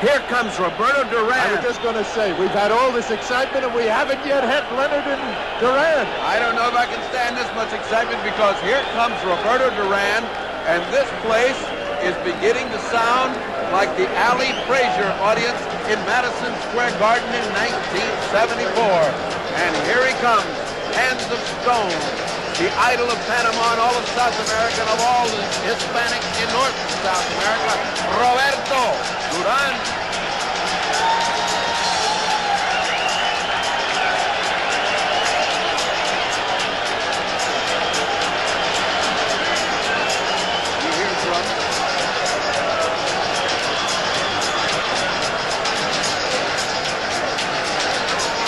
Here comes Roberto Duran. I was just going to say, we've had all this excitement and we haven't yet had Leonard and Duran. I don't know if I can stand this much excitement because here comes Roberto Duran, and this place is beginning to sound like the Ali Frazier audience in Madison Square Garden in 1974. And here he comes, Hands of Stone, the idol of Panama and all of South America and of all the Hispanics in North and South America, Roberto Duran.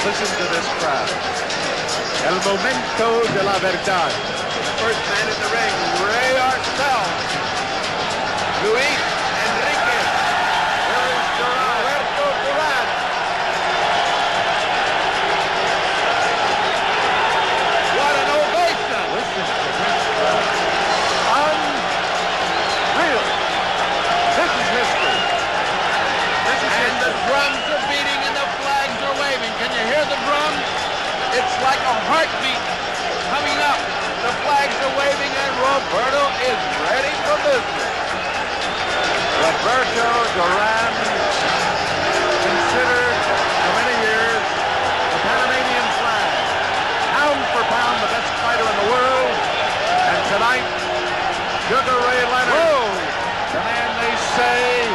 Listen to this crowd. El momento de la verdad. The first man in the ring, Ray Arcel. Luis Enriquez. Here is Roberto Duran. What an ovation! Listen to this crowd. Unreal. This is history. This is And the history. drums are beating and the flags are waving. Can you hear the drums? It's like a heartbeat coming up. The flags are waving and Roberto is ready for business. Roberto Duran, considered for many years the Panamanian flag, pound for pound the best fighter in the world, and tonight, Sugar Ray Leonard, the man they say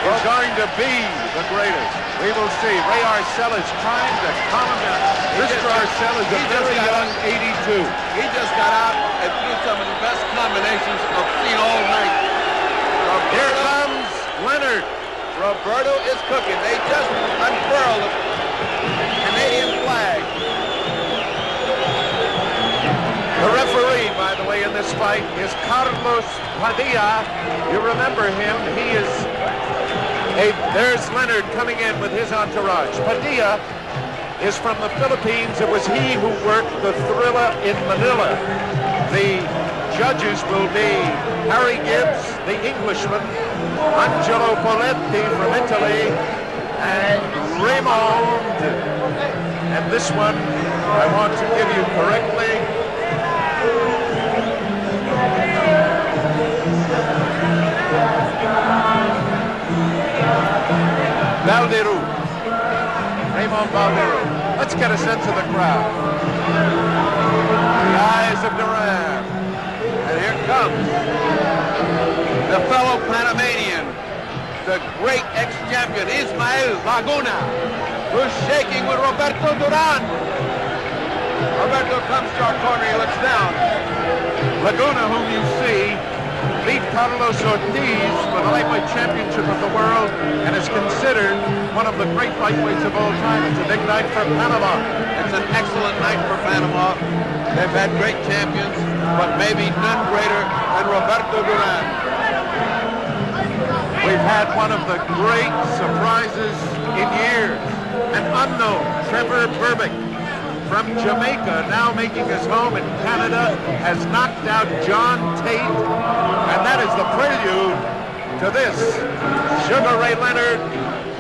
is going to be the greatest. We will see. Ray Arcel is trying to calm him down. Mr. Arcel is a very young 82. He just got out and threw some of the best combinations I've seen all night. Here comes Leonard. Roberto is cooking. They just unfurled the Canadian flag. The referee, by the way, in this fight is Carlos Padilla. You remember him. He is there's Leonard coming in with his entourage. Padilla is from the Philippines. It was he who worked the Thriller in Manila. The judges will be Harry Gibbs, the Englishman, Angelo Poletti from Italy, and Raymond. And this one, I want to give you correctly. Valderu. Raymond Valderu. Let's get a sense of the crowd. The eyes of Duran. And here comes the fellow Panamanian, the great ex-champion Ismael Laguna, who's shaking with Roberto Duran. Roberto comes to our corner, he looks down. Laguna, whom you see, beat Carlos Ortiz for the lightweight championship of the world and is considered one of the great lightweights of all time. It's a big night for Panama. It's an excellent night for Panama. They've had great champions, but maybe none greater than Roberto Duran. We've had one of the great surprises in years, an unknown Trevor Berbick from Jamaica, now making his home in Canada, has knocked out John Tate, and that is the prelude to this. Sugar Ray Leonard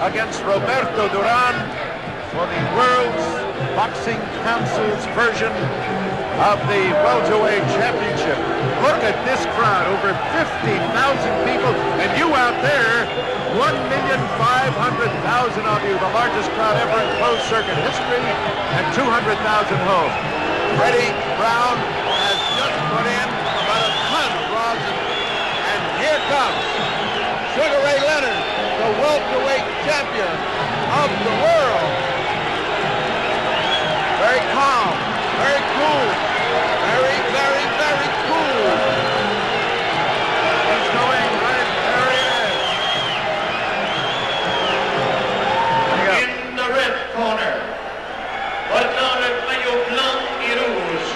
against Roberto Duran for the World's Boxing Council's version of the welterweight championship. Look at this crowd, over 50,000 people, and you out there, 1,500,000 of you, the largest crowd ever in closed circuit history, and 200,000 home. Freddie Brown has just put in about a ton of rosin, and here comes Sugar Ray Leonard, the welterweight champion of the world. Very calm, very cool, very, very, very cool. He's going right, there he is. In the red corner, portant le maillot blanc et rouge,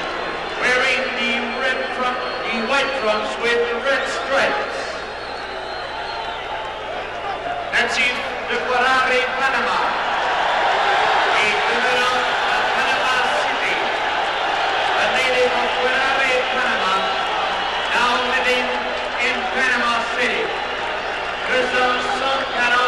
wearing the white trunks with red stripes. Native de Guarare, Panama, a resident of Panama City, a native of Guarare, Panama, now living in Panama City. 240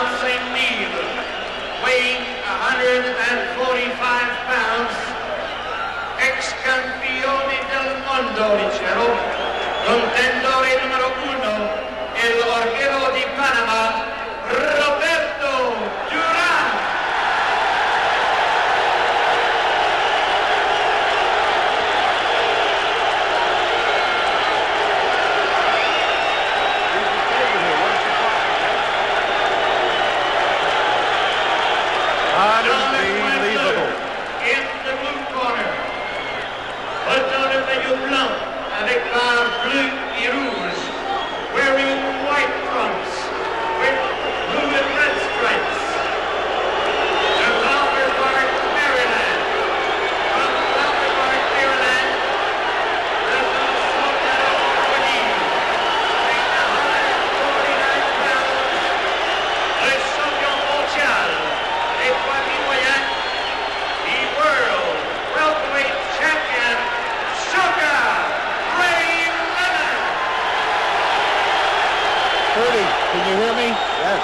Yes.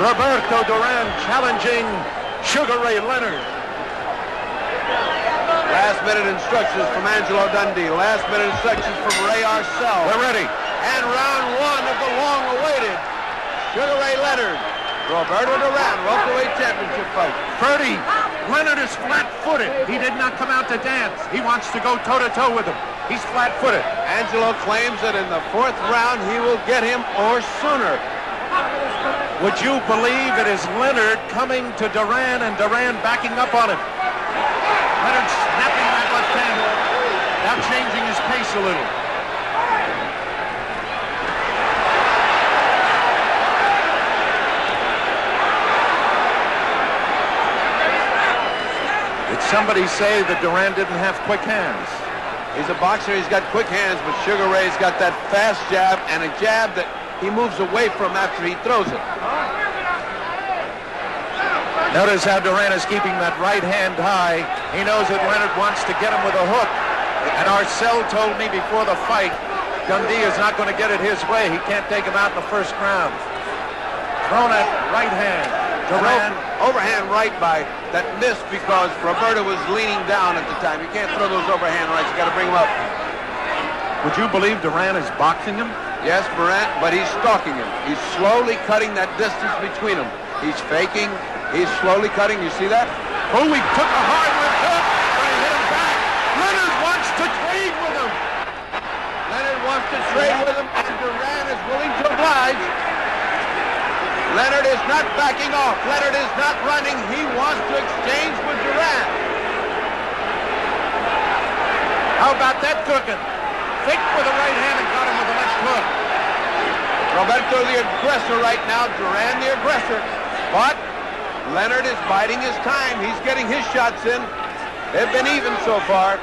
Roberto Duran challenging Sugar Ray Leonard. Last-minute instructions from Angelo Dundee. Last-minute instructions from Ray Arcel. We're ready. And round one of the long-awaited Sugar Ray Leonard, Roberto Duran welterweight championship fight. Ferdy, Leonard is flat-footed. He did not come out to dance. He wants to go toe-to-toe with him. He's flat-footed. Angelo claims that in the fourth round he will get him or sooner. Would you believe it is Leonard coming to Duran and Duran backing up on him? Leonard snapping that left hand, now changing his pace a little. Did somebody say that Duran didn't have quick hands? He's a boxer, he's got quick hands, but Sugar Ray's got that fast jab and a jab that he moves away from after he throws it. Notice how Duran is keeping that right hand high. He knows that Leonard wants to get him with a hook. And Arcel told me before the fight, Dundee is not going to get it his way. He can't take him out in the first round. Thrown at right hand. Duran. Overhand right by that missed because Roberto was leaning down at the time. You can't throw those overhand rights. You got to bring him up. Would you believe Duran is boxing him? Yes, but he's stalking him. He's slowly cutting that distance between them. He's faking. He's slowly cutting. You see that? Oh, he took a hard left hook, but he hit him back. Leonard wants to trade with him. Leonard wants to trade with him, and Duran is willing to oblige. Leonard is not backing off. Leonard is not running. He wants to exchange with Duran. How about that cooking? Faked with the right hand and got him with the left hook. Roberto the aggressor right now. Duran the aggressor. But Leonard is biding his time. He's getting his shots in. They've been even so far.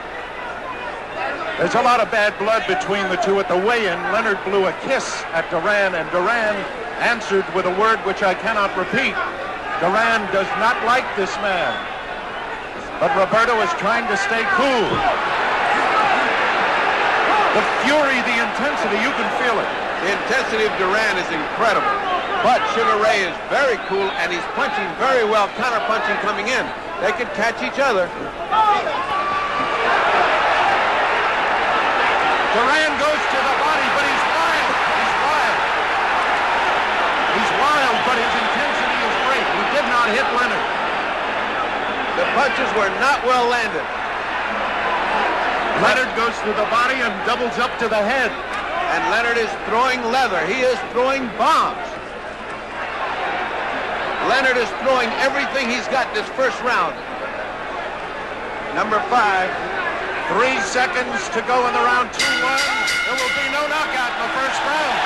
There's a lot of bad blood between the two at the weigh-in. Leonard blew a kiss at Duran, and Duran answered with a word which I cannot repeat. Duran does not like this man. But Roberto is trying to stay cool. The fury, the intensity, you can feel it. The intensity of Duran is incredible. But Sugar Ray is very cool, and he's punching very well, counter-punching coming in. They could catch each other. Duran goes to the body, but he's wild. He's wild. He's wild, but his intensity is great. He did not hit Leonard. The punches were not well landed. Leonard goes to the body and doubles up to the head. And Leonard is throwing leather. He is throwing bombs. Leonard is throwing everything he's got this first round. Number 5. 3 seconds to go in the round 2-1. There will be no knockout in the first round.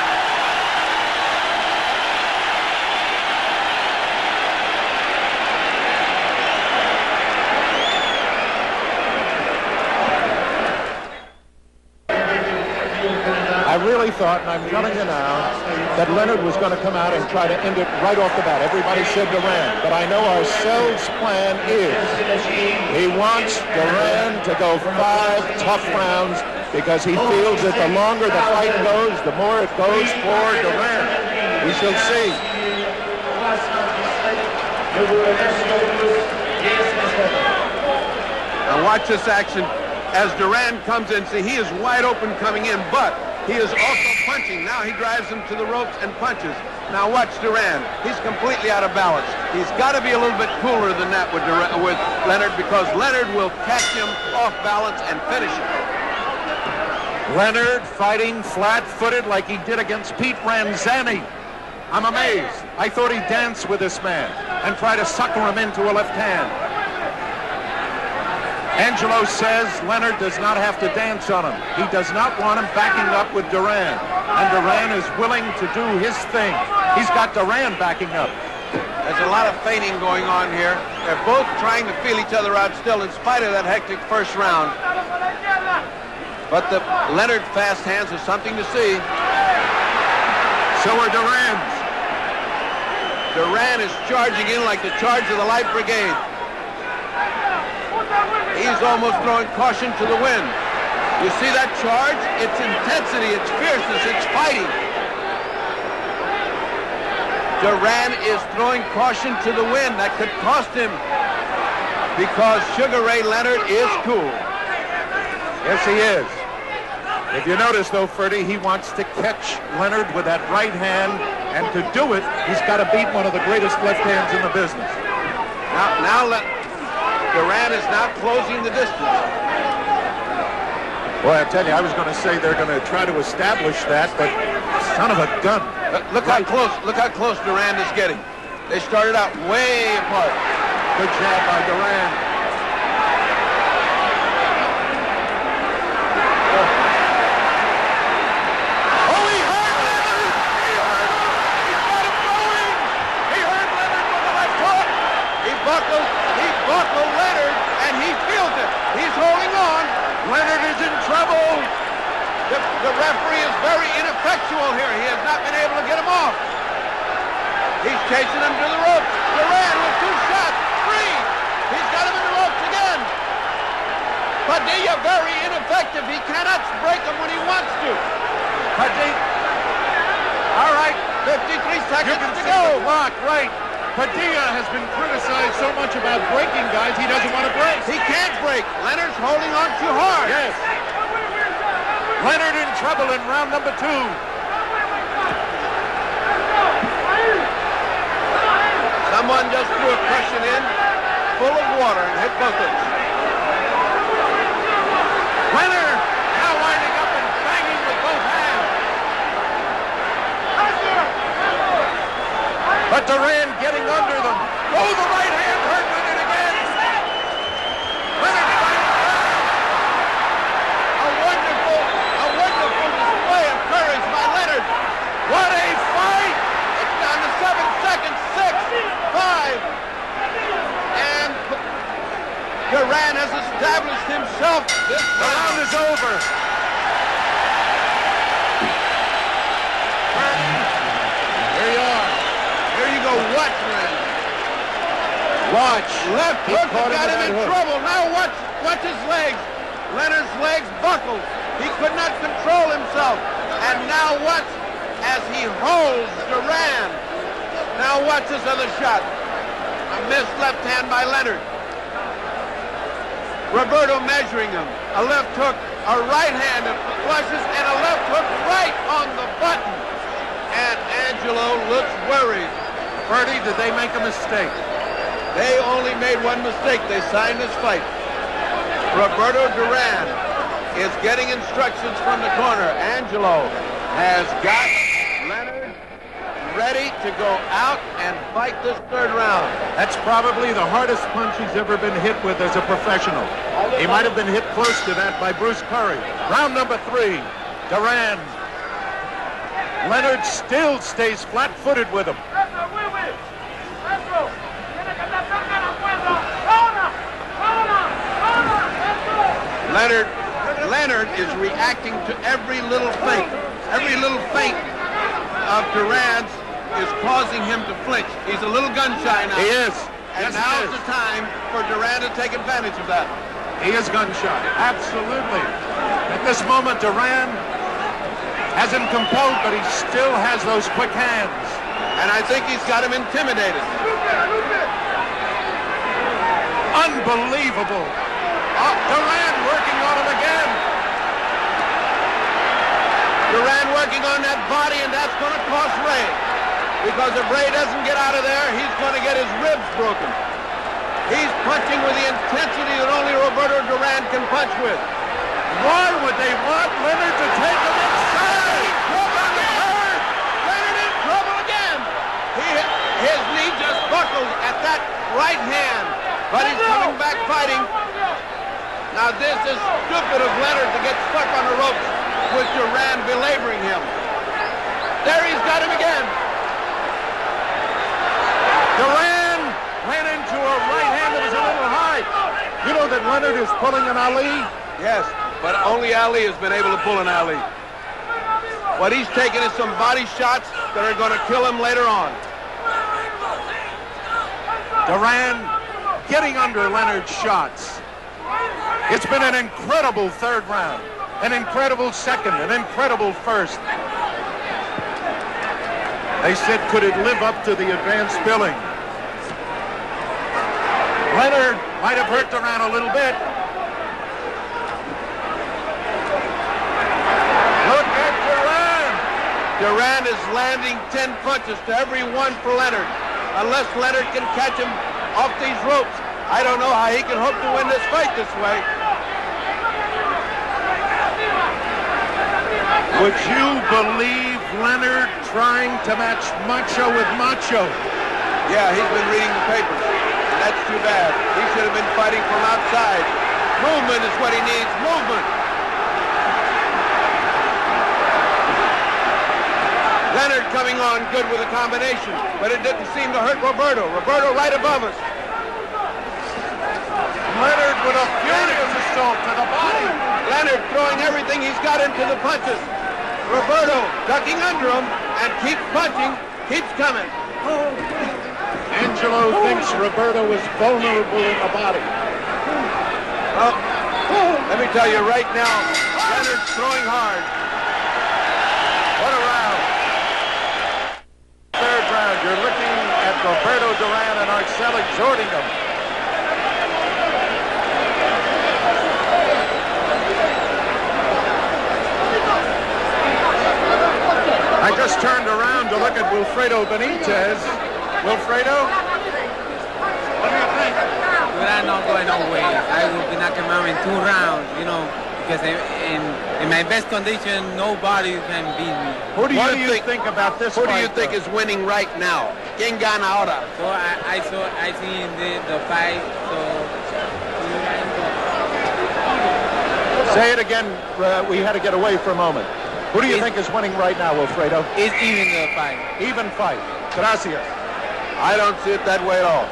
I really thought, and I'm telling you now, that Leonard was going to come out and try to end it right off the bat. Everybody said Duran, but I know Arcel's plan is he wants Duran to go 5 tough rounds because he feels that the longer the fight goes, the more it goes for Duran. We shall see. Now watch this action as Duran comes in. See, he is wide open coming in, but he is also punching. Now he drives him to the ropes and punches. Now watch Duran. He's completely out of balance. He's got to be a little bit cooler than that with Leonard because Leonard will catch him off balance and finish him. Leonard fighting flat-footed like he did against Pete Ranzani. I'm amazed. I thought he'd dance with this man and try to sucker him into a left hand. Angelo says Leonard does not have to dance on him. He does not want him backing up with Duran. And Duran is willing to do his thing. He's got Duran backing up. There's a lot of feigning going on here. They're both trying to feel each other out still in spite of that hectic first round. But the Leonard fast hands are something to see. So are Duran's. Duran is charging in like the charge of the Light Brigade. He's almost throwing caution to the wind. You see that charge? It's intensity, it's fierceness, it's fighting. Duran is throwing caution to the wind. That could cost him, because Sugar Ray Leonard is cool. Yes, he is. If you notice, though, Ferdy, he wants to catch Leonard with that right hand, and to do it, he's got to beat one of the greatest left hands in the business. Duran is now closing the distance. Boy, I tell you, I was going to say they're going to try to establish that, but son of a gun. Look how close Duran is getting. They started out way apart. Good job by Duran. He buckled Leonard, and he feels it. He's holding on. Leonard is in trouble. The referee is very ineffectual here. He has not been able to get him off. He's chasing him to the ropes. Duran with 2 shots. 3. He's got him in the ropes again. Padilla very ineffective. He cannot break him when he wants to. Padilla. All right, 53 seconds to go. Clock, right. Padilla has been criticized so much about breaking guys, he doesn't want to break. He can't break. Leonard's holding on too hard. Yes. Leonard in trouble in round number 2. Someone just threw a cushion in full of water and hit buckets. Leonard now winding up and banging with both hands. But Duran getting under them. Oh, the right hand hurt Leonard again. Leonard fighting back. A wonderful display of courage by Leonard. What a fight! It's down to 7 seconds. 6, 5, and Duran has established himself. The round is over. Here you are. Here you go. Watch, man. Watch. Left hook got him in trouble. Now watch his legs. Leonard's legs buckled. He could not control himself. And now watch as he holds Duran. Now watch this other shot. A missed left hand by Leonard. Roberto measuring him. A left hook, a right hand that flushes, and a left hook right on the button. And Angelo looks worried. Ferdy, did they make a mistake? They only made one mistake. They signed this fight. Roberto Duran is getting instructions from the corner. Angelo has got Leonard ready to go out and fight this 3rd round. That's probably the hardest punch he's ever been hit with as a professional. He might have been hit close to that by Bruce Curry. Round number 3, Duran. Leonard still stays flat-footed with him. Leonard is reacting to every little feint. Every little feint of Duran's is causing him to flinch. He's a little gun-shy now. He is. And yes, now's the time for Duran to take advantage of that. He is gun-shy. Absolutely. At this moment, Duran has him compelled, but he still has those quick hands. And I think he's got him intimidated. Unbelievable. Duran working on him again. Duran working on that body, and that's going to cost Ray. Because if Ray doesn't get out of there, he's going to get his ribs broken. He's punching with the intensity that only Roberto Duran can punch with. Why would they want Leonard to take him inside? Leonard in trouble again. His knee just buckled at that right hand, but he's coming back fighting. Now this is stupid of Leonard to get stuck on the ropes with Duran belaboring him. There he's got him again. Duran ran into a right hand that was a little high. You know that Leonard is pulling an Ali? Yes, but only Ali has been able to pull an Ali. What he's taking is some body shots that are going to kill him later on. Duran getting under Leonard's shots. It's been an incredible 3rd round, an incredible 2nd, an incredible 1st. They said, could it live up to the advanced billing? Leonard might have hurt Duran a little bit. Look at Duran! Duran is landing 10 punches to every one for Leonard. Unless Leonard can catch him off these ropes, I don't know how he can hope to win this fight this way. Would you believe Leonard trying to match Macho with Macho? Yeah, he's been reading the papers. That's too bad. He should have been fighting from outside. Movement is what he needs. Movement. Leonard coming on good with a combination, but it didn't seem to hurt Roberto. Roberto right above us. Leonard with a furious assault to the body. Leonard throwing everything he's got into the punches. Roberto ducking under him and keeps punching, keeps coming. Angelo thinks Roberto is vulnerable in the body. Oh, let me tell you right now, Leonard's throwing hard. What a round. Third round, you're looking at Roberto Duran and Arcel exhorting him. I just turned around to look at Wilfredo Benitez. Wilfredo? What do you think? Duran not going nowhere. I will be knocking him out in 2 rounds, you know, because in my best condition, nobody can beat me. Who do you think about this Who fight, do you think is winning right now? ¿Quién gana ahora? So I seen the fight, so... Say it again. We had to get away for a moment. Who do you think is winning right now, Wilfredo? It's even the fight. Even fight. Gracias. I don't see it that way at all.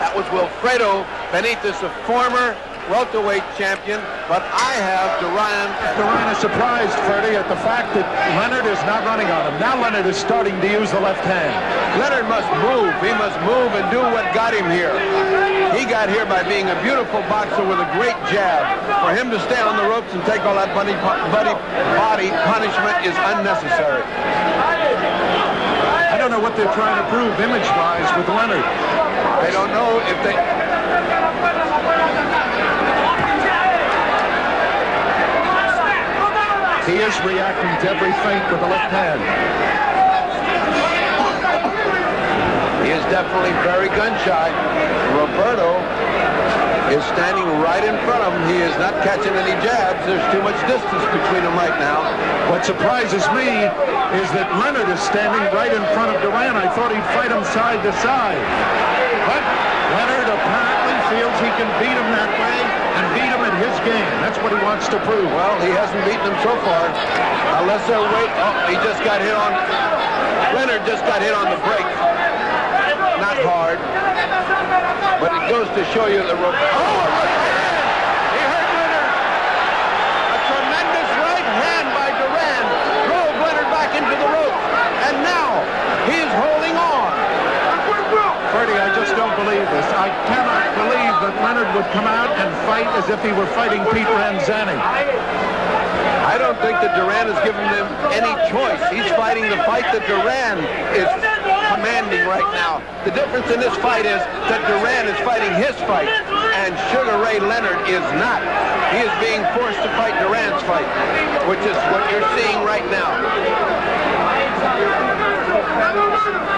That was Wilfredo Benitez, a former welterweight champion, but I have Duran. Duran is surprised, Ferdy, at the fact that Leonard is not running on him. Now Leonard is starting to use the left hand. Leonard must move. He must move and do what got him here. He got here by being a beautiful boxer with a great jab. For him to stay on the ropes and take all that body punishment is unnecessary. I don't know what they're trying to prove image-wise with Leonard. I don't know if they... He is reacting to every feint with the left hand. He is definitely very gun-shy. Roberto is standing right in front of him. He is not catching any jabs. There's too much distance between them right now. What surprises me is that Leonard is standing right in front of Duran. I thought he'd fight him side to side. But Leonard apparently feels he can beat him that way and beat him at his game. That's what he wants to prove. Well, he hasn't beaten him so far. Unless they're waiting. Oh, he just got hit on... Leonard just got hit on the break. Not hard. But it goes to show you the... Oh, right hand! He hurt Leonard. A tremendous right hand by Duran drove Leonard back into the ropes. And now he's holding on. Ferdy, I just don't believe this. I cannot believe that Leonard would come out and fight as if he were fighting Pete Ranzani. I don't think that Duran has given him any choice. He's fighting the fight that Duran is commanding right now. The difference in this fight is that Duran is fighting his fight, and Sugar Ray Leonard is not. He is being forced to fight Duran's fight, which is what you're seeing right now.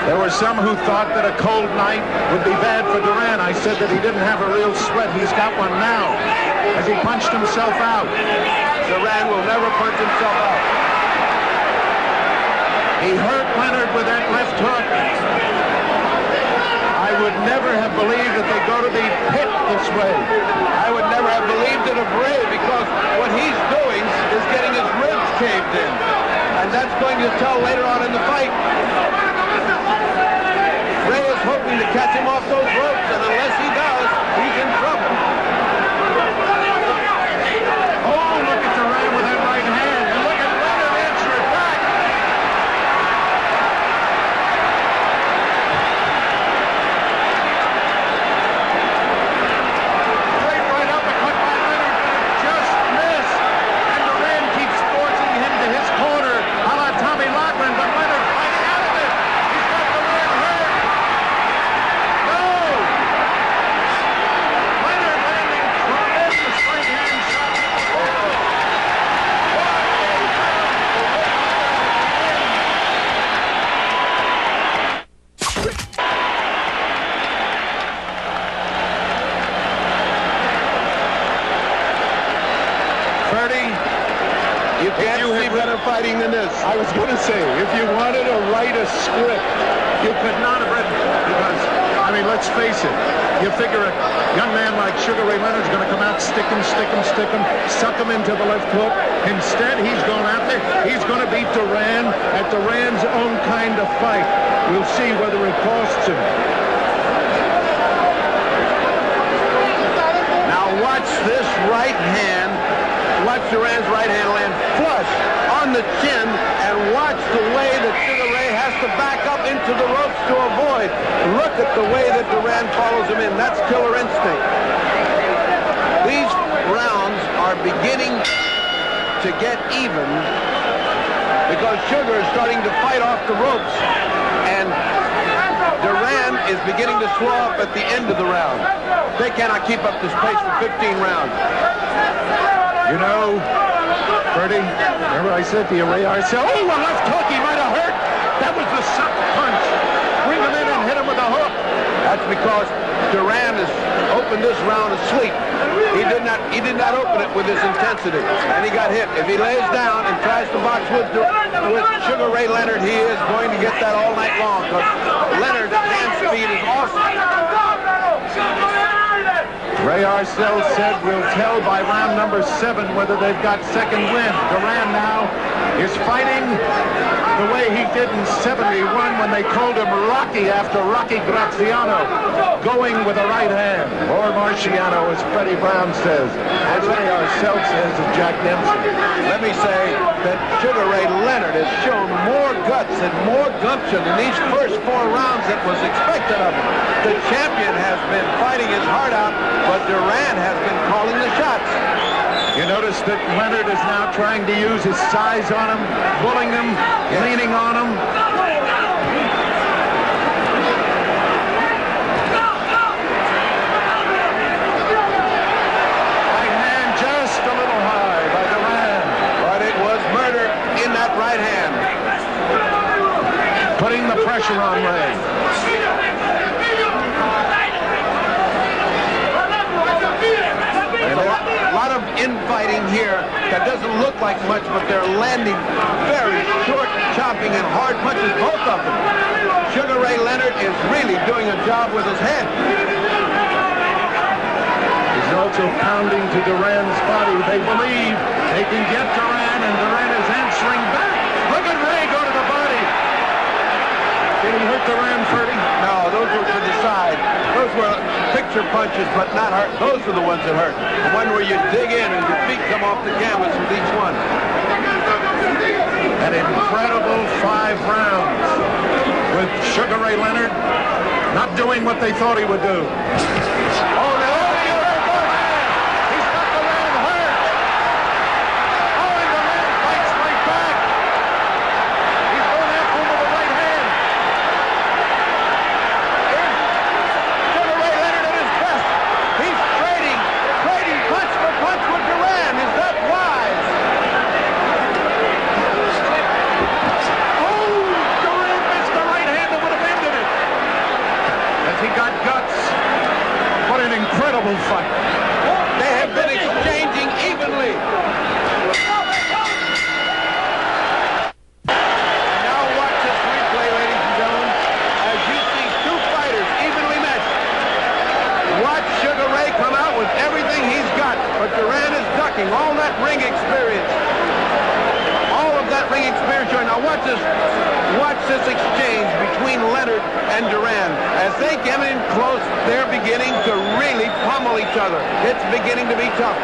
There were some who thought that a cold night would be bad for Duran. I said that he didn't have a real sweat. He's got one now as he punched himself out. Duran will never punch himself out. He hurt Leonard with that left hook. I would never have believed that they go to the pit this way. I would never have believed it of Ray, because what he's doing is getting his ribs caved in. And that's going to tell later on in the fight. Ray is hoping to catch him off those ropes, and unless he does, he's in trouble. Oh, look at Duran with that right hand. And look at Leonard answer it back. Straight right uppercut by Leonard, but it just missed. And Duran keeps forcing him to his corner, a la Tommy Loughran, but Leonard fighting out of it. fighting than this. I was going to say, if you wanted to write a script, you could not have written it. Because, I mean, let's face it. You figure a young man like Sugar Ray Leonard's going to come out, stick him, suck him into the left hook. Instead, he's going out there. He's going to beat Duran at Duran's own kind of fight. We'll see whether it costs him. Now watch this right hand. Watch Duran's right hand land flush on the chin, and watch the way that Sugar Ray has to back up into the ropes to avoid. Look at the way that Duran follows him in. That's killer instinct. These rounds are beginning to get even because Sugar is starting to fight off the ropes, and Duran is beginning to slow up at the end of the round. They cannot keep up this pace for 15 rounds. You know, Bertie, remember I said to you, Ray Arcel, oh, a left hook, he might have hurt. That was the suck punch. Bring him in and hit him with a hook. That's because Duran has opened this round asleep. He did not open it with his intensity, and he got hit. If he lays down and tries to box with Sugar Ray Leonard, he is going to get that all night long, because Leonard's hand speed is awesome. Ray Arcel said we'll tell by round number 7 whether they've got second wind. Duran now is fighting the way he did in '71 when they called him Rocky after Rocky Graziano, going with a right hand. Or Marciano, as Freddie Brown says. As Ray Arcel says of Jack Dempsey. Let me say that Sugar Ray Leonard has shown more guts and more gumption in these first 4 rounds than was expected of him. The champion has been fighting his heart out, but Duran has been calling the shots. You notice that Leonard is now trying to use his size on him, bullying him, leaning on him. Right hand just a little high by Duran. But it was murder in that right hand. Putting the pressure on Ray. A lot of infighting here that doesn't look like much, but they're landing very short, chopping, and hard punches, both of them. Sugar Ray Leonard is really doing a job with his head. He's also pounding to Duran's body. They believe they can get Duran, and Duran is answering back. Look at Ray go to the body. Did he hurt Duran, Ferdy? No, those were to the side. Those were picture punches, but not hurt. Those are the ones that hurt. The one where you dig in and your feet come off the canvas with each one. An incredible 5 rounds with Sugar Ray Leonard not doing what they thought he would do. Oh, no! He's got Duran hurt! Oh, and Duran fights right back! He's going after him with the right hand! Sugar Ray Leonard at his best. He's trading punch for punch with Duran. Is that wise? Oh, Duran missed the right hand that would have ended it. As he got guts. What an incredible fight. They have been exchanging evenly. Now watch this replay, ladies and gentlemen, as you see 2 fighters evenly matched. Watch Sugar Ray come out with everything he's got, but Duran is ducking all that ring experience. All of that ring experience. Now watch this exchange between Leonard and Duran. As they get in close, they're beginning to really pummel each other. It's beginning to be tough.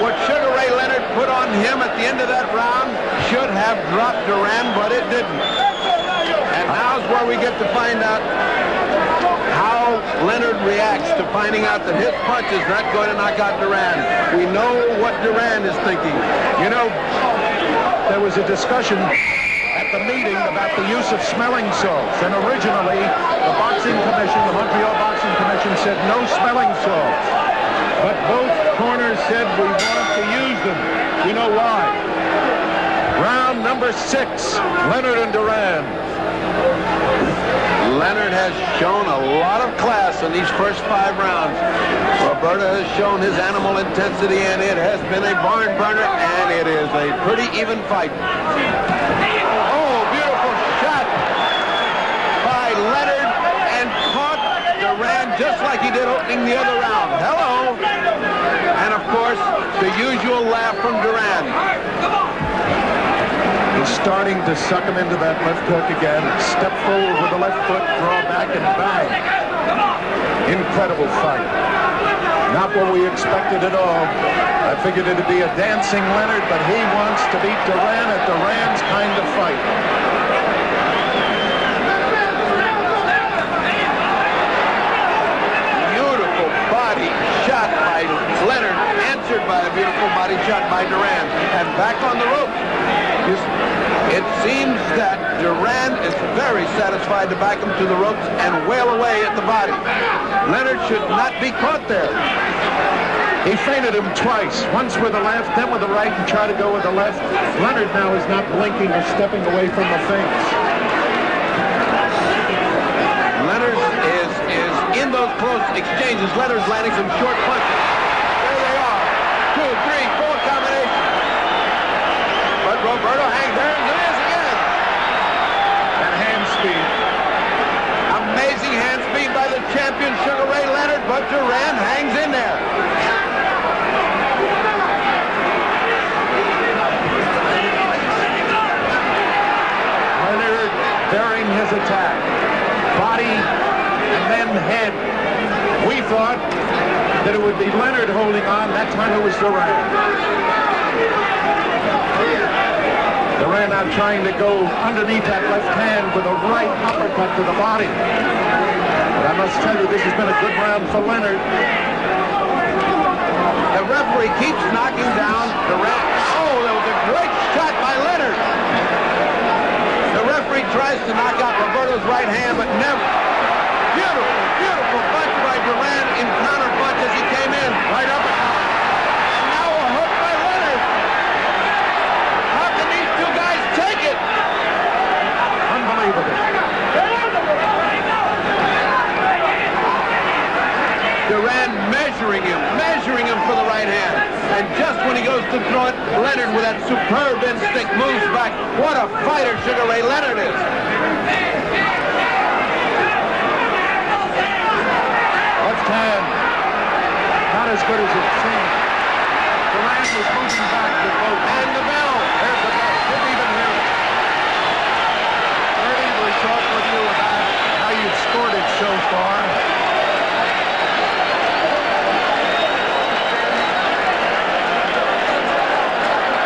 What Sugar Ray Leonard put on him at the end of that round should have dropped Duran, but it didn't. And now's where we get to find out how Leonard reacts to finding out that his punch is not going to knock out Duran. We know what Duran is thinking. You know, there was a discussion at the meeting about the use of smelling salts, and originally the boxing commission, the Montreal Boxing Commission, said no smelling salts. But both corners said we want to use them. We know why. Round number 6, Leonard and Duran. Leonard has shown a lot of class in these first 5 rounds. Roberto has shown his animal intensity, and it has been a barn burner, and it is a pretty even fight. Oh, beautiful shot by Leonard, and caught Duran just like he did opening the other round. Hello. And, of course, the usual laugh from Duran. He's starting to suck him into that left hook again. Step forward with the left foot, draw back, and bang. Incredible fight. Not what we expected at all. I figured it'd be a dancing Leonard, but he wants to beat Duran at Duran's kind of fight. Beautiful body shot by Leonard, answered by a beautiful body shot by Duran. And back on the rope. It seems that Duran is very satisfied to back him to the ropes and wail away at the body. Leonard should not be caught there. He feinted him twice, once with the left, then with the right, and tried to go with the left. Leonard now is not blinking or stepping away from the feints. Leonard is in those close exchanges. Leonard's landing some short punches. There they are. 2, 3, 4 combinations. But Roberto hangs there, and it is again. And hand speed. Amazing hand speed by the champion Sugar Ray Leonard, but Duran hangs in there. Leonard daring his attack. Body and then head. We thought that it would be Leonard holding on. That time it was Duran. Duran now trying to go underneath that left hand with a right uppercut to the body. But I must tell you, this has been a good round for Leonard. The referee keeps knocking down Duran. Oh, that was a great shot by Leonard. The referee tries to knock out Roberto's right hand, but never. Beautiful, beautiful punch by Duran in counter punch as he came in. Right up. And now a hook by Leonard. How can these two guys take it? Unbelievable. Duran measuring him for the right hand. And just when he goes to throw it, Leonard with that superb instinct moves back. What a fighter Sugar Ray Leonard is. Left hand. Not as good as it seemed. Duran was moving back with both. And the bell. There's the bell. Didn't even hear it. Ernie, we talked with you about how you've scored it so far.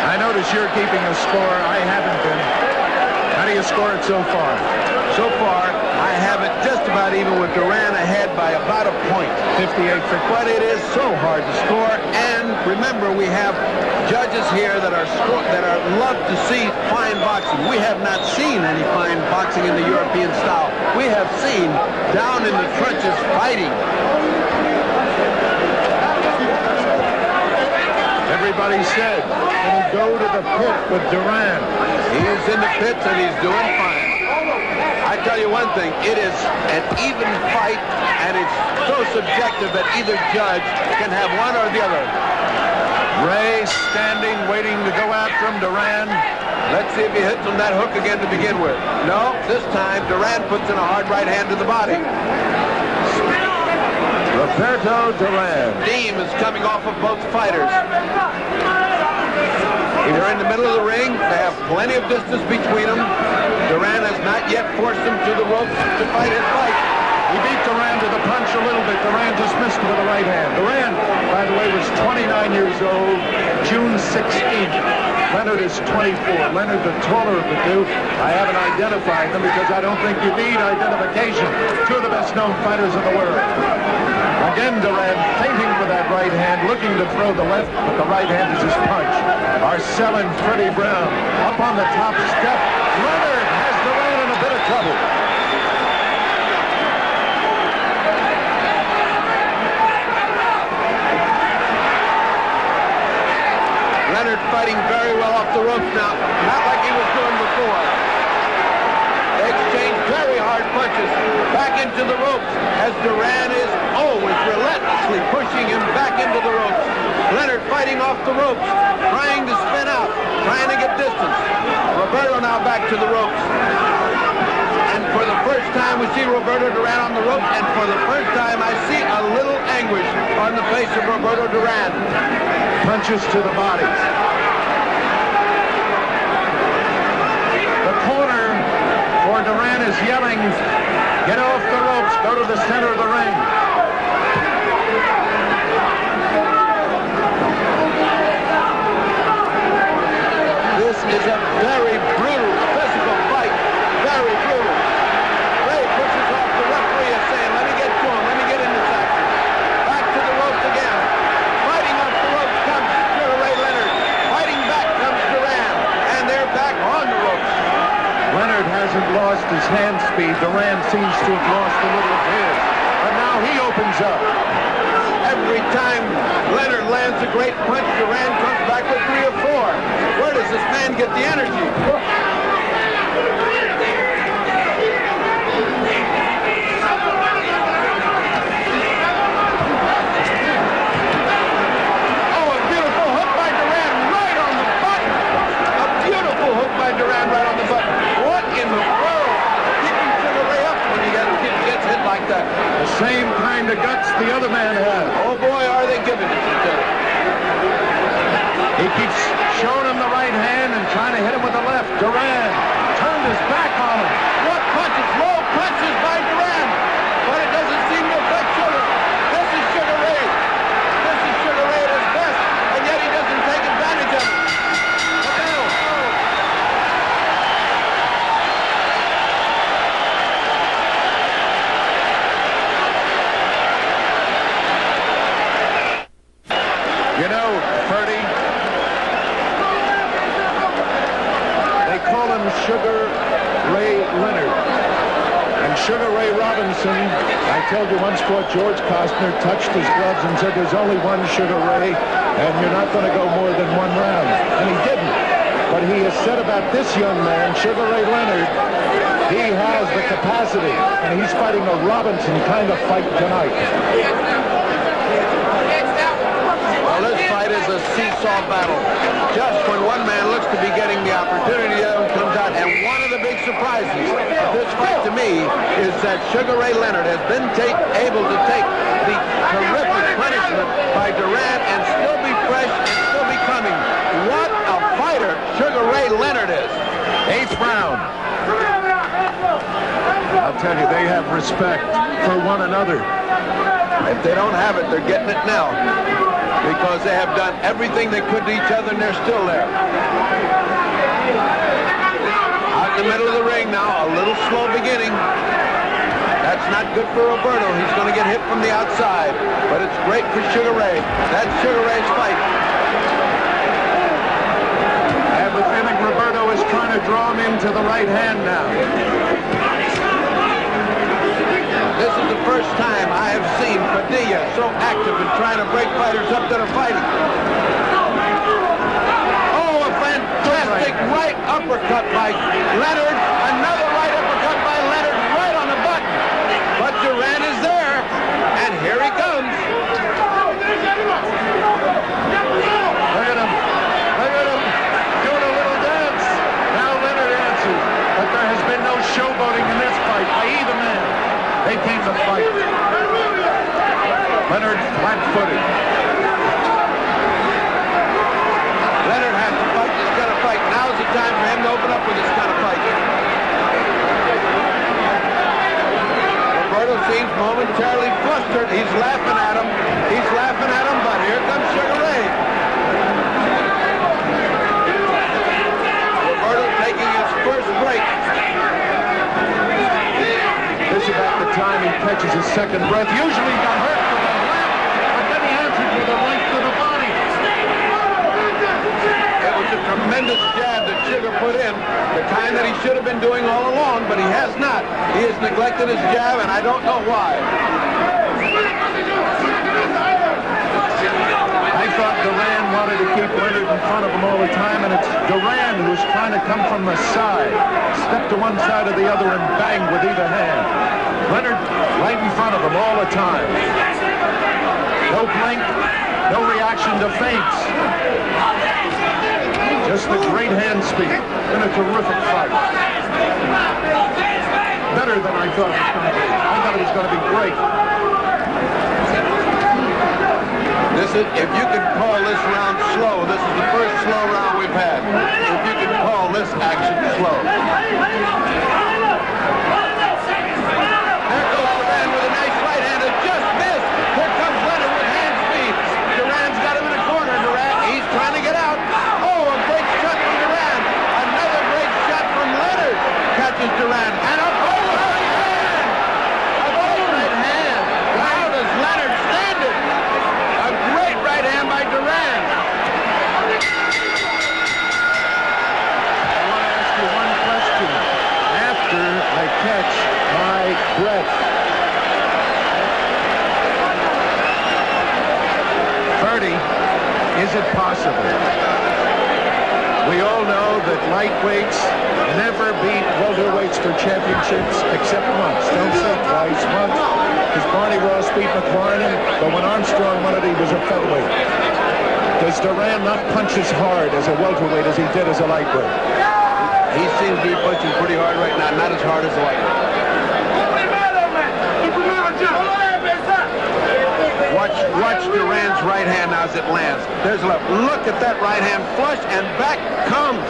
I notice you're keeping a score. I haven't been. How do you score it so far? So far, I have it just about even with Duran ahead by about a point. 58 for. But it is so hard to score. And remember, we have judges here that are love to see fine boxing. We have not seen any fine boxing in the European style. We have seen down in the trenches fighting. Everybody said he'll go to the pit with Duran. He's in the pits and he's doing fine. I tell you one thing, it is an even fight, and it's so subjective that either judge can have one or the other. Ray standing, waiting to go after him. Duran. Let's see if he hits on that hook again to begin with. No, this time Duran puts in a hard right hand to the body. Roberto Duran. Steam is coming off of both fighters. They're in the middle of the ring. They have plenty of distance between them. Duran has not yet forced him to the ropes to fight his fight. He beat Duran to the punch a little bit. Duran just missed with the right hand. Duran, by the way, was 29 years old, June 16th. Leonard is 24. Leonard, the taller of the two. I haven't identified them because I don't think you need identification. Two of the best-known fighters in the world. Again, Duran feinting with that right hand, looking to throw the left, but the right hand is his punch. Arcel and Freddie Brown up on the top step. Leonard has Duran in a bit of trouble. Leonard fighting very well off the ropes now, not like he was doing before. They exchange very hard punches back into the ropes as Duran is always relentless. relentlessly pushing him back into the ropes. Leonard fighting off the ropes, trying to spin out, trying to get distance. Roberto now back to the ropes. And for the first time, we see Roberto Duran on the rope, and for the first time, I see a little anguish on the face of Roberto Duran. Punches to the body. The corner for Duran is yelling, "Get off the ropes, go to the center of the ring." This is a very brutal physical fight. Very brutal. Ray pushes off the referee and saying, "Let me get to him. Let me get in this action." Back to the ropes again. Fighting off the ropes comes Sugar Ray Leonard. Fighting back comes Duran. And they're back on the ropes. Leonard hasn't lost his hand speed. Duran seems to have lost a little of his. But now he opens up. Every time Leonard lands a great punch, Duran comes back with 3 or 4. Where does this man get the energy? Oh, a beautiful hook by Duran right on the button. A beautiful hook by Duran right on the button. What in the world? Keeping Sugar Ray up when he gets hit like that. The same kind of guts the other man has. Oh boy, are they giving it to him. He keeps showing him the right hand and trying to hit him with the left. Duran turned his back on him. What punches? Low punches by Duran. But it doesn't seem to affect Sugar. This is Sugar Ray. This is Sugar Ray at his best, and yet he doesn't take advantage of it. You know, Ferdy, they call him Sugar Ray Leonard. And Sugar Ray Robinson, I told you once, fought George Costner, touched his gloves and said, "There's only one Sugar Ray, and you're not going to go more than 1 round." And he didn't. But he has said about this young man, Sugar Ray Leonard, he has the capacity, and he's fighting a Robinson kind of fight tonight. Well, this fight is a seesaw battle. Just when one man looks to be getting the opportunity, the other one comes out. And one of the big surprises of this fight to me is that Sugar Ray Leonard has been able to take the terrific punishment by Duran and still be fresh and still be coming. What a fighter Sugar Ray Leonard is. 8th round. I'll tell you, they have respect for one another. If they don't have it, they're getting it now, because they have done everything they could to each other, and they're still there. Out in the middle of the ring now, a little slow beginning. That's not good for Roberto. He's going to get hit from the outside, but it's great for Sugar Ray. That's Sugar Ray's fight. I have the feeling Roberto is trying to draw him into the right hand now. This is the first time I have seen Padilla so active in trying to break fighters up that are fighting. Oh, a fantastic right uppercut by Leonard. Another right uppercut by Leonard right on the button. But Duran is there, and here he comes. Look at him. Look at him doing a little dance. Now Leonard answers. But there has been no showboating in this fight by either man. They came to fight. Leonard flat-footed. Leonard has to fight this kind of fight. Now's the time for him to open up with this kind of fight. Roberto seems momentarily flustered. He's laughing at him. He's laughing at him, but here comes Sugar Ray. Roberto taking his first break. This is about the time he catches his second breath. Usually he got hurt with the left, but then he answered with the right to the body. It was a tremendous jab that Sugar put in, the kind that he should have been doing all along, but he has not. He has neglected his jab, and I don't know why. I thought Duran wanted to keep Leonard in front of him all the time, and it's Duran who's trying to come from the side, step to one side or the other, and bang with either hand. Leonard right in front of him all the time. No blink, no reaction to feints. Just the great hand speed in a terrific fight. Better than I thought it was going to be. I thought it was going to be great. This is, if you could call this round slow, this is the first slow round we've had. If you could call this action slow. There goes Duran with a nice right hand. It just missed. Here comes Leonard with hand speed. Duran's got him in a corner. Duran, he's trying to get out. Oh, a great shot from Duran. Another great shot from Leonard. Catches Duran. And a right hand. A great right hand. How does Leonard stand it? A great right hand by Duran. I want to ask you one question. After I catch my breath, Bertie, is it possible? We all know that lightweights never beat welterweights for championships except once. Don't say twice, once. Because Barney Ross beat McLaren, but when Armstrong won it, he was a featherweight. Does Duran not punch as hard as a welterweight as he did as a lightweight? He seems to be punching pretty hard right now, not as hard as the lightweight. Watch Duran's right hand now as it lands. There's a left. Look at that right hand flush, and back comes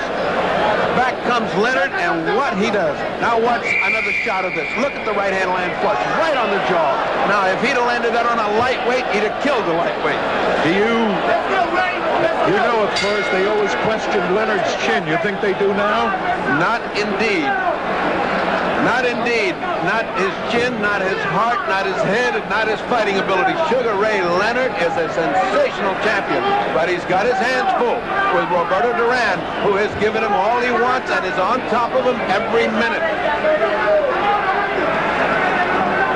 Leonard, and what he does. Now watch another shot of this. Look at the right hand land flush, right on the jaw. Now, if he'd have landed that on a lightweight, he'd have killed the lightweight. You know, of course, they always question Leonard's chin. You think they do now? Not indeed. Not indeed. Not his chin, not his heart, not his head, not his fighting ability. Sugar Ray Leonard is a sensational champion, but he's got his hands full with Roberto Duran, who has given him all he wants and is on top of him every minute.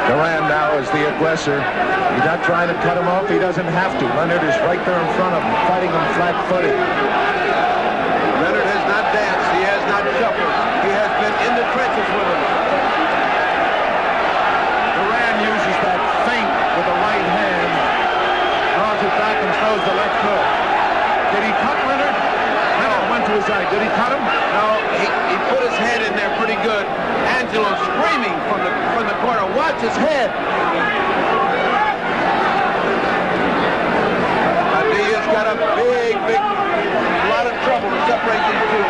Duran now is the aggressor. He's not trying to cut him off. He doesn't have to. Leonard is right there in front of him, fighting him flat-footed. Leonard has not danced. He has not shuffled. He has been in the trenches with him. Duran uses that feint with the right hand, draws it back and throws the left hook. Did he cut Leonard? Leonard went to his eye. Did he cut him? No, he put his head in there pretty good. Angelo screaming from the corner. Watch his head. Padilla's got a big lot of trouble to separate these two.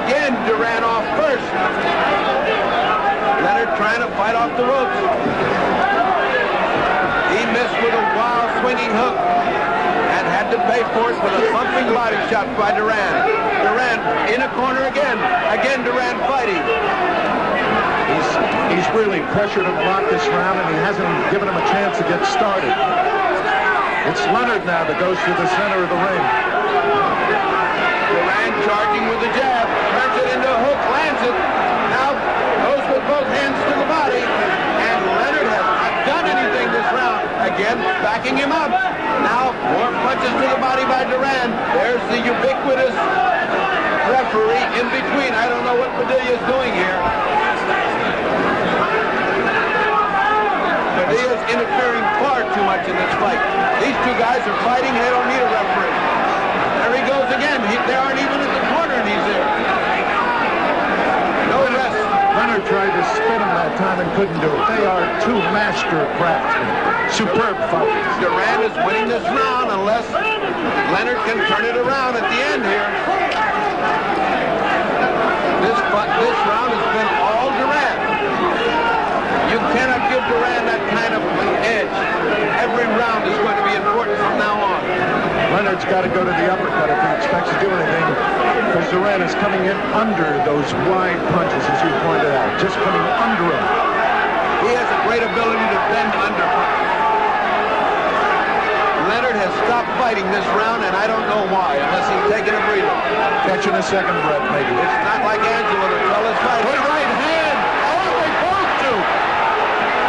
Again, Duran off first. Leonard trying to fight off the ropes. He missed with a wild swinging hook and had to pay for it with a thumping body shot by Duran. Duran in a corner again. Again, Duran fighting. He's really pressured him a lot this round, and he hasn't given him a chance to get started. It's Leonard now that goes to the center of the ring. Duran charging with the jab, turns it into a hook, lands it. Now goes with both hands to the body, and Leonard has not done anything this round. Again, backing him up. Now more punches to the body by Duran. There's the ubiquitous referee in between. I don't know what Padilla's doing here. Padilla's interfering far too much in this fight. These two guys are fighting. They don't need a referee. There he goes again. They aren't even at the corner, and he's there. No rest. Leonard tried to spin him that time and couldn't do it. They are two master craftsmen. Superb fighters. Duran is winning this round unless Leonard can turn it around at the end here. This round has been all Duran. You cannot give Duran that kind of edge. Every round is going to be important from now on. Leonard's got to go to the uppercut if he expects to do anything, because Duran is coming in under those wide punches, as you pointed out, just coming under him. He has a great ability to bend under punches. Leonard has stopped fighting this round, and I don't know why, unless he's taking a breather. Catching a second breath, maybe. It's not like Angelo to tell his fight. Good right hand. Oh, they both do.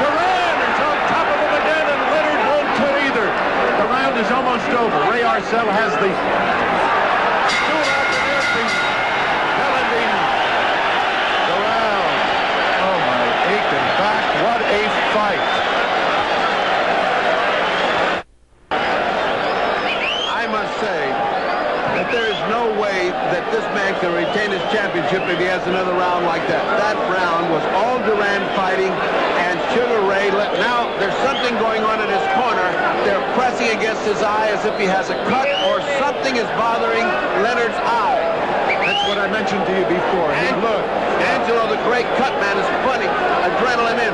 Duran is on top of him again, and Leonard won't quit either. The round is almost over. Ray Arcel has the the round. Oh, my aching back. What a fight. Now there's something going on in his corner. They're pressing against his eye as if he has a cut or something is bothering Leonard's eye. That's what I mentioned to you before. And look, Angelo, the great cut man, is putting adrenaline in.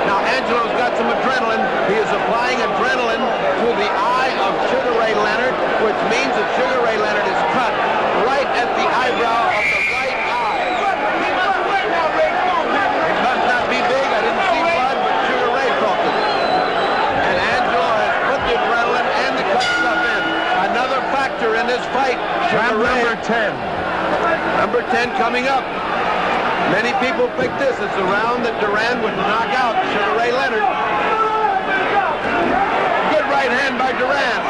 Now Angelo's got some adrenaline. He is applying adrenaline to the eye of Sugar Ray Leonard, which means that Sugar Ray Leonard is cut right at the eyebrow of the right eye. It must not be big. I didn't see blood, but Sugar Ray felt it. And Angelo has put the adrenaline and the cut stuff in. Another factor in this fight. round number 10. Number 10 coming up. Many people pick this as the round that Duran would knock out Sugar Ray Leonard. Good right hand by Duran.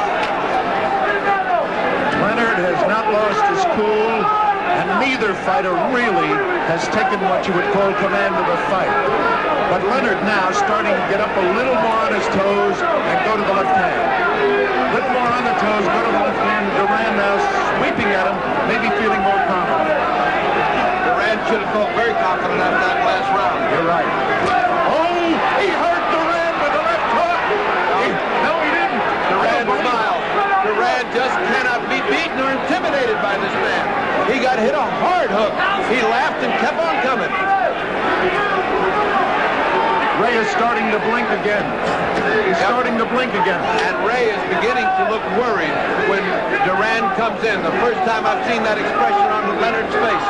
Leonard has not lost his cool, and neither fighter really has taken what you would call command of the fight. But Leonard now starting to get up a little more on his toes and go to the left hand. A little more on the toes, go to the left hand. Duran now sweeping at him, maybe feeling more confident. Duran should have felt very confident after that last round. You're right. Oh, he hurt Duran with the left hook. No, he didn't. Duran smiled. Duran just cannot be beaten or intimidated by this man. He got hit a hard hook. He laughed and kept on coming. Ray is starting to blink again. He's starting to blink again. And Ray is beginning to look worried when Duran comes in. The first time I've seen that expression on Leonard's face.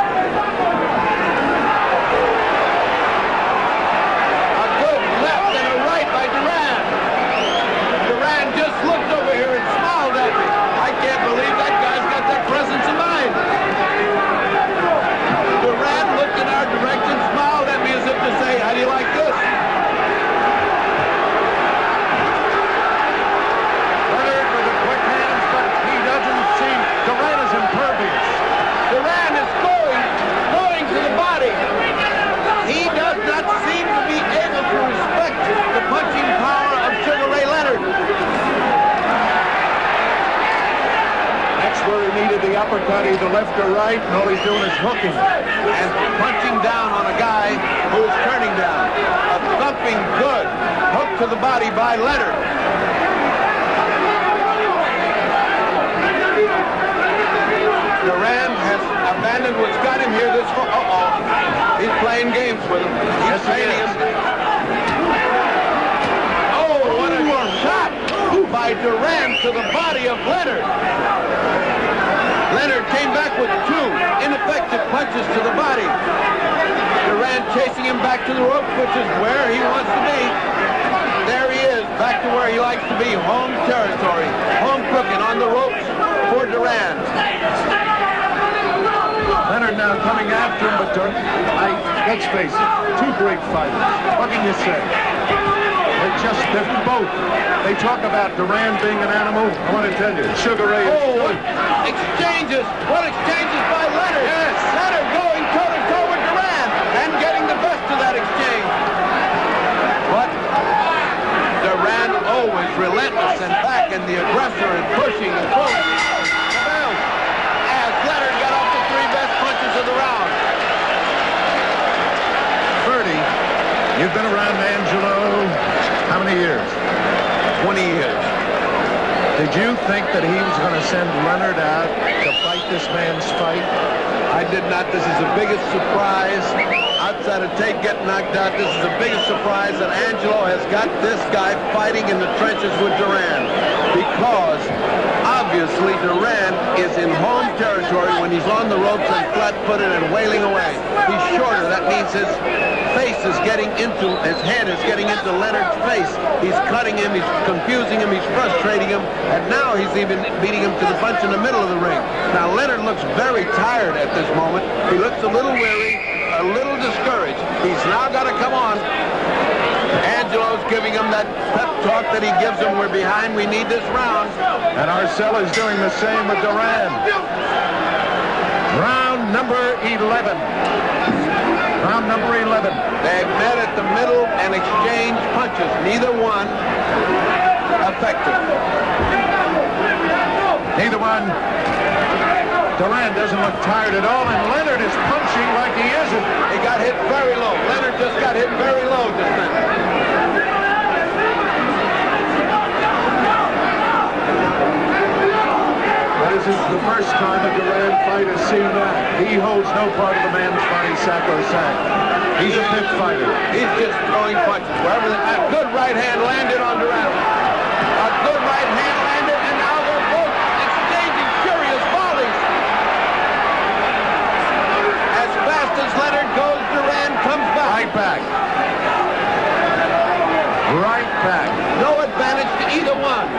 A good left and a right by Duran. Duran just looked over here and smiled at me. I can't believe that guy's got that presence of mind. Duran looked in our direction, smiled at me as if to say, how do you like this? Leonard with the quick hands, but he doesn't seem... Duran is impervious. Duran is going to the body. He does not seem to be able to respect the punching power of Sugar Ray Leonard. That's where he needed the uppercut, either left or right, and all he's doing is hooking. And punching down on a guy who is turning down. A thumping good hook to the body by Leonard. Duran has abandoned what's got him here this far. He's playing games with him. He's paying him. Oh, what a shot by Duran to the body of Leonard. Leonard came back with two ineffective punches to the body. Duran chasing him back to the ropes, which is where he wants to be. There he is, back to where he likes to be, home territory. Home cooking on the ropes for Duran. Leonard now coming after him, but let's face it, two great fighters. What can you say? They're both. They talk about Duran being an animal. I want to tell you, Sugar Ray is... Oh, what exchanges! What exchanges by Leonard! Yes. Leonard going toe-to-toe with Duran and getting the best of that exchange. But Duran always relentless and back and the aggressor and pushing and pulling. As Leonard got off the three best punches of the round. Bertie, you've been around Angelo how many years? 20 years. Did you think that he was going to send Leonard out to fight this man's fight? I did not. This is the biggest surprise. Outside of Tate getting knocked out, this is the biggest surprise that Angelo has got this guy fighting in the trenches with Duran. Because obviously Duran is in home territory when he's on the ropes and flat-footed and wailing away. He's shorter. That means his face is getting into, his head is getting into Leonard's face. He's cutting him, he's confusing him, he's frustrating him, and now he's even beating him to the punch in the middle of the ring. Now Leonard looks very tired at this moment. He looks a little weary, a little discouraged. He's now got to come on. Angelo's giving him that pep talk that he gives him. We're behind, we need this round. And Arcel is doing the same with Duran. Round number 11. Round number 11. They met at the middle and exchanged punches. Neither one effective. Neither one. Duran doesn't look tired at all, and Leonard is punching like he isn't. He got hit very low. Leonard just got hit very low. no part of the man's body sacrosanct. He's a pit fighter. He's just throwing punches wherever. A good right hand landed on Duran. A good right hand landed, and now they're both exchanging furious volleys. As fast as Leonard goes, Duran comes back. Right back. Right back. No advantage to either one.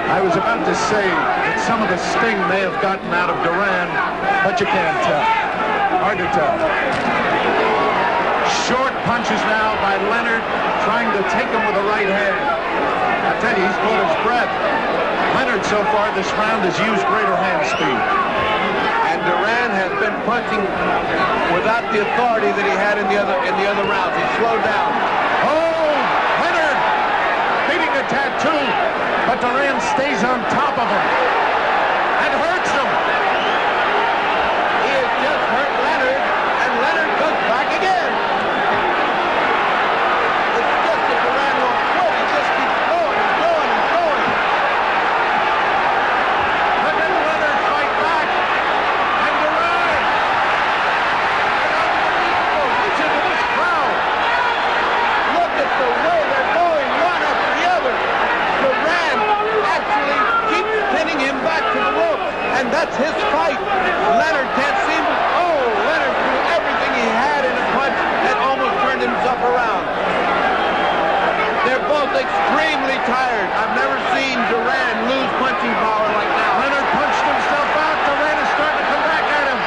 I was about to say that some of the sting may have gotten out of Duran, but you can't tell. Hard to tell. Short punches now by Leonard, trying to take him with the right hand. I tell you, he's caught his breath. Leonard so far this round has used greater hand speed. And Duran has been punching without the authority that he had in the other rounds. He slowed down. Oh, Leonard beating a tattoo, but Duran stays on top of him and hurts him. He has just hurt Leonard, and Leonard comes back again. It's just that Duran won't quit. He just keeps going and going and going. But then Leonard fight back, and Duran reach into this crowd. Look at the way they're going, one after the other. Duran actually keeps pinning him back to the rope, and that's his fight. Leonard can't seem to... Oh, Leonard threw everything he had in a punch and almost turned himself around. They're both extremely tired. I've never seen Duran lose punching power like now. Leonard punched himself out. Duran is starting to come back at him.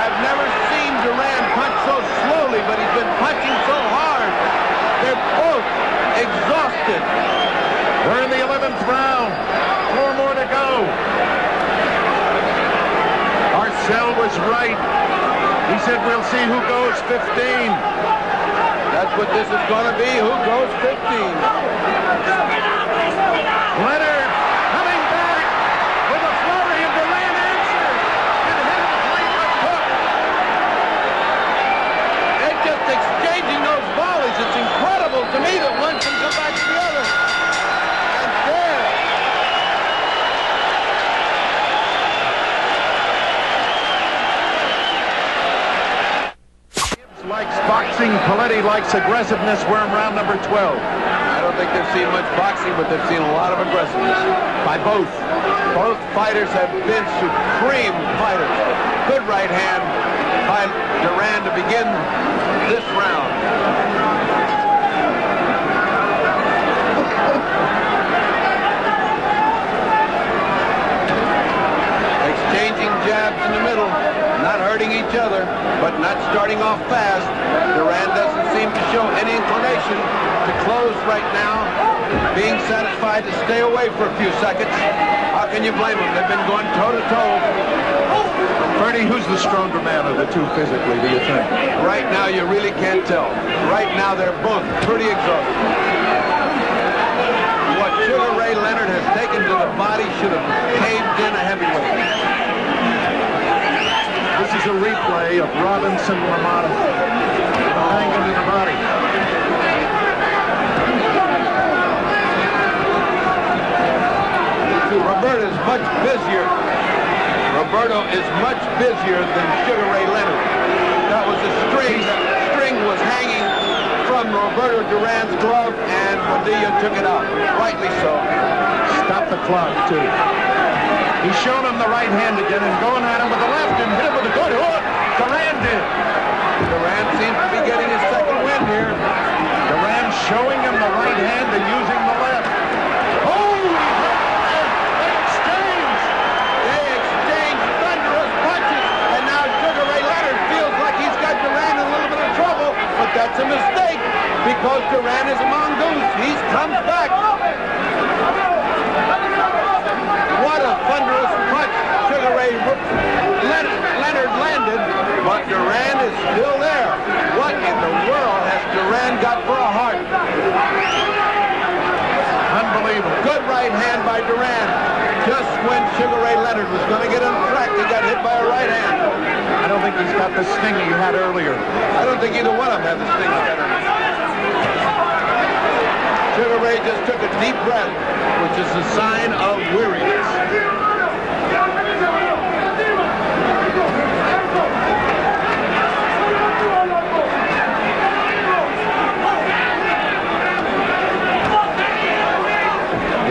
I've never seen Duran punch so slowly, but he's been punching so hard. They're both exhausted. We're in the 11th round. 4 more to go. Arcel was right. He said we'll see who goes 15. That's what this is going to be. Who goes 15? Leonard coming back with a flurry, and Duran answers and hit him right with hook. They're just exchanging those volleys. It's incredible to me that one can come back to the other. And there. Likes boxing, Paletti likes aggressiveness. We're in round number 12. I don't think they've seen much boxing, but they've seen a lot of aggressiveness by both. Both fighters have been supreme fighters. Good right hand by Duran to begin this round. Exchanging jabs in the middle, not hurting each other, but not starting off fast. Duran doesn't seem to show any inclination to close right now, being satisfied to stay away for a few seconds. How can you blame them? They've been going toe-to-toe. Bernie, who's the stronger man of the two physically, do you think? Right now, you really can't tell. Right now, they're both pretty exhausted. What Sugar Ray Leonard has taken to the body should have caved in a heavyweight. This is a replay of Robinson Ramada banging to the body. Roberto is much busier. Roberto is much busier than Sugar Ray Leonard. That was a string. That string was hanging from Roberto Duran's glove, and Padilla took it out. Rightly so. Stop the clock, too. He's shown him the right hand again and going at him with the left and hit him with a good hook. Duran did. Duran seems to be getting his second win here. Duran showing him the right hand and using the left. Oh! They exchange! They exchange thunderous punches, and now Sugar Ray Leonard feels like he's got Duran in a little bit of trouble, but that's a mistake because Duran is a mongoose. He comes back. What a thunderous punch Sugar Ray Leonard landed, but Duran is still there. What in the world has Duran got for a heart? Unbelievable. Good right hand by Duran. Just when Sugar Ray Leonard was going to get on track, he got hit by a right hand. I don't think he's got the sting he had earlier. I don't think either one of them had the sting he had earlier. Sugar Ray just took a deep breath, which is a sign of weariness.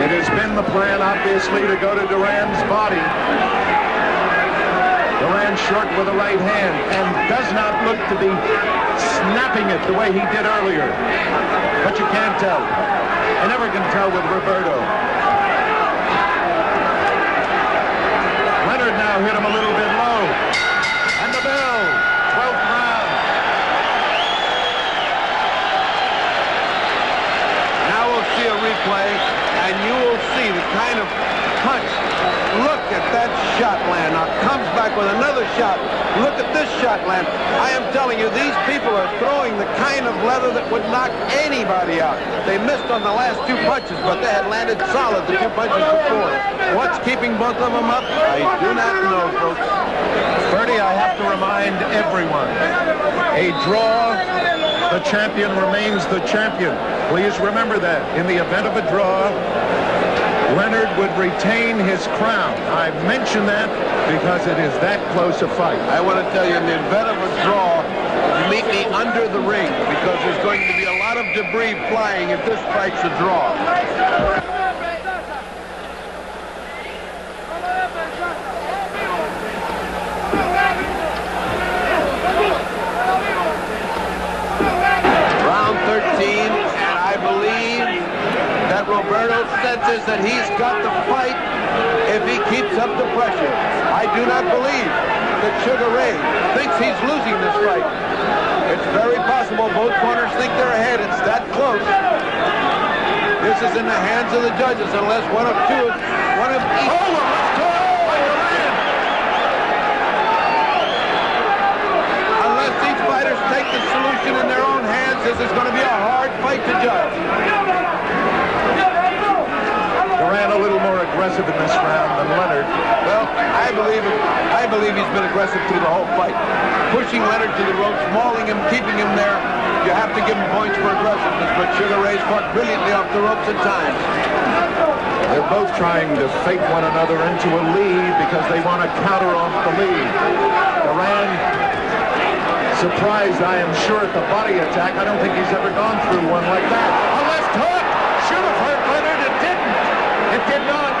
It has been the plan, obviously, to go to Duran's body. Duran short with the right hand and does not look to be snapping it the way he did earlier. But you can't tell. You never can tell with Roberto. Leonard now hit him a little bit low. And the bell, 12th round. Now we'll see a replay, and you will see the kind of punch. Look at that shot land. Now comes back with another shot. Look at this shot land. I am telling you, these people are throwing the kind of leather that would knock anybody out. They missed on the last two punches, but they had landed solid the two punches before. What's keeping both of them up? I do not know, folks. Ferdy, I have to remind everyone, a draw, the champion remains the champion. Please remember that. In the event of a draw, Leonard would retain his crown. I mention that because it is that close a fight. I want to tell you, in the event of a draw, meet me under the ring, because there's going to be a lot of debris flying if this fight's a draw. Round 13, and I believe that Roberto senses that he's got the fight if he keeps up the pressure. I do not believe that Sugar Ray thinks he's losing this fight. It's very possible both corners think they're ahead. It's that close. This is in the hands of the judges unless one of each. Unless each fighters take the solution in their own hands, this is going to be a hard fight to judge. Duran a little more aggressive in this round than Leonard. Well, I believe he's been aggressive through the whole fight. Pushing Leonard to the ropes, mauling him, keeping him there. You have to give him points for aggressiveness, but Sugar Ray's fought brilliantly off the ropes at times. They're both trying to fake one another into a lead because they want to counter off the lead. Duran, surprised, I am sure, at the body attack. I don't think he's ever gone through one like that. A left hook! Should have hurt Leonard. It didn't. It did not.